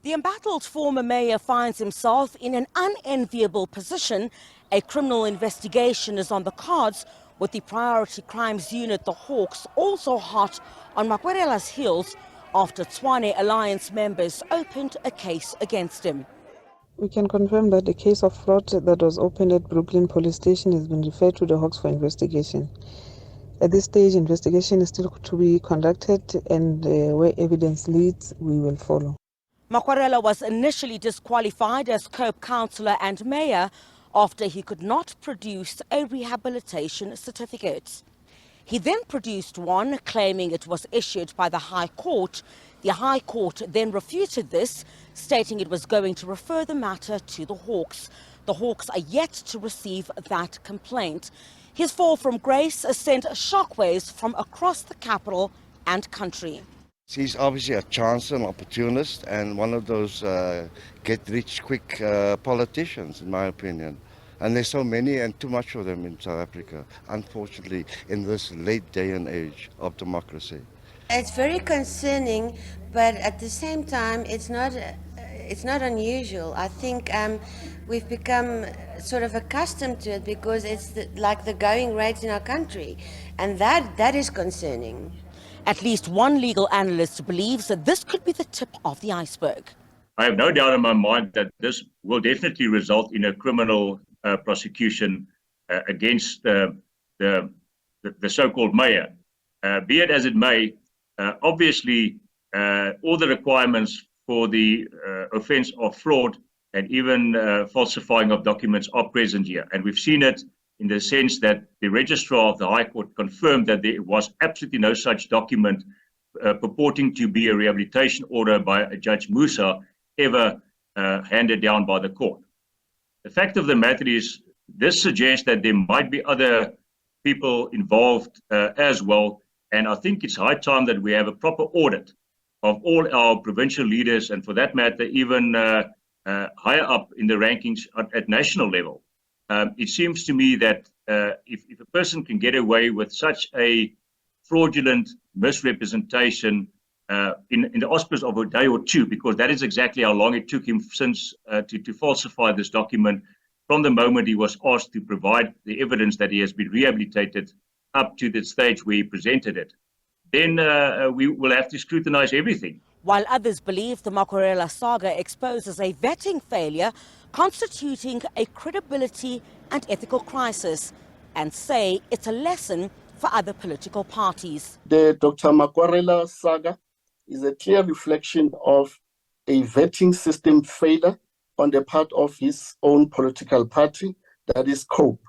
The embattled former mayor finds himself in an unenviable position. A criminal investigation is on the cards, with the Priority Crimes Unit, the Hawks, also hot on Makwarela's heels after Tshwane Alliance members opened a case against him. We can confirm that the case of fraud that was opened at Brooklyn Police Station has been referred to the Hawks for investigation. At this stage, investigation is still to be conducted, and where evidence leads, we will follow. Makwarela was initially disqualified as Cope councillor and mayor after he could not produce a rehabilitation certificate. He then produced one, claiming it was issued by the High Court. The High Court then refuted this, stating it was going to refer the matter to the Hawks. The Hawks are yet to receive that complaint. His fall from grace has sent shockwaves from across the capital and country. He's obviously a chancer, an opportunist, and one of those get-rich-quick politicians, in my opinion. And there's so many and too much of them in South Africa, unfortunately, in this late day and age of democracy. It's very concerning, but at the same time, it's not unusual. I think we've become sort of accustomed to it because it's like the going rate in our country, and that is concerning. At least one legal analyst believes that this could be the tip of the iceberg. I have no doubt in my mind that this will definitely result in a criminal prosecution against the so-called mayor. Be it as it may, obviously all the requirements for the offence of fraud and even falsifying of documents are present here. And we've seen it in the sense that the registrar of the High Court confirmed that there was absolutely no such document purporting to be a rehabilitation order by Judge Musa ever handed down by the court. The fact of the matter is, this suggests that there might be other people involved as well, and I think it's high time that we have a proper audit of all our provincial leaders, and for that matter, even higher up in the rankings at national level. It seems to me that if a person can get away with such a fraudulent misrepresentation in the auspice of a day or two, because that is exactly how long it took him since to falsify this document from the moment he was asked to provide the evidence that he has been rehabilitated up to the stage where he presented it, then we will have to scrutinize everything. While others believe the Makwarela saga exposes a vetting failure constituting a credibility and ethical crisis, and say it's a lesson for other political parties. The Dr. Makwarela saga is a clear reflection of a vetting system failure on the part of his own political party, that is COPE,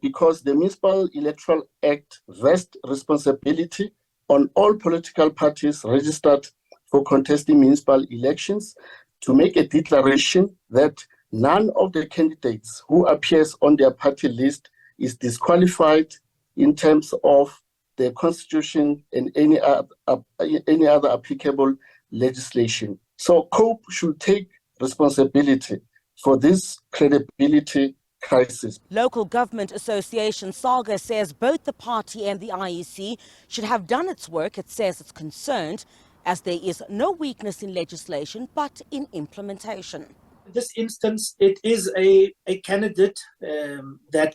because the Municipal Electoral Act vests responsibility on all political parties registered for contesting municipal elections to make a declaration that none of the candidates who appears on their party list is disqualified in terms of the Constitution and any other applicable legislation. So COPE should take responsibility for this credibility crisis. Local Government Association SAGA says both the party and the IEC should have done its work. It says it's concerned as there is no weakness in legislation but in implementation. In this instance, it is a candidate that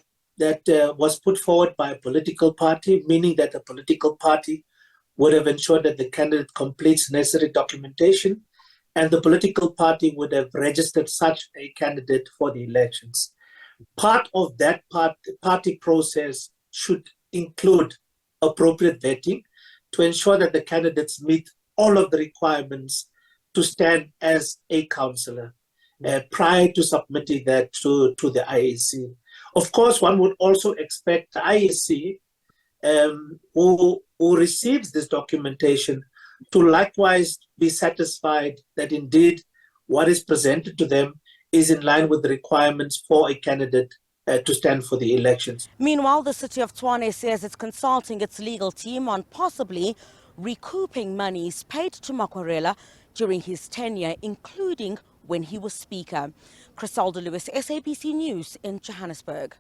was put forward by a political party, meaning that the political party would have ensured that the candidate completes necessary documentation, and the political party would have registered such a candidate for the elections. Part of that party process should include appropriate vetting to ensure that the candidates meet all of the requirements to stand as a councillor prior to submitting that to the IEC. Of course, one would also expect the IEC, who receives this documentation, to likewise be satisfied that indeed what is presented to them is in line with the requirements for a candidate to stand for the elections. Meanwhile, the city of Tshwane says it's consulting its legal team on possibly recouping monies paid to Makwarela during his tenure, including when he was Speaker. Criselda Lewis, SABC News in Johannesburg.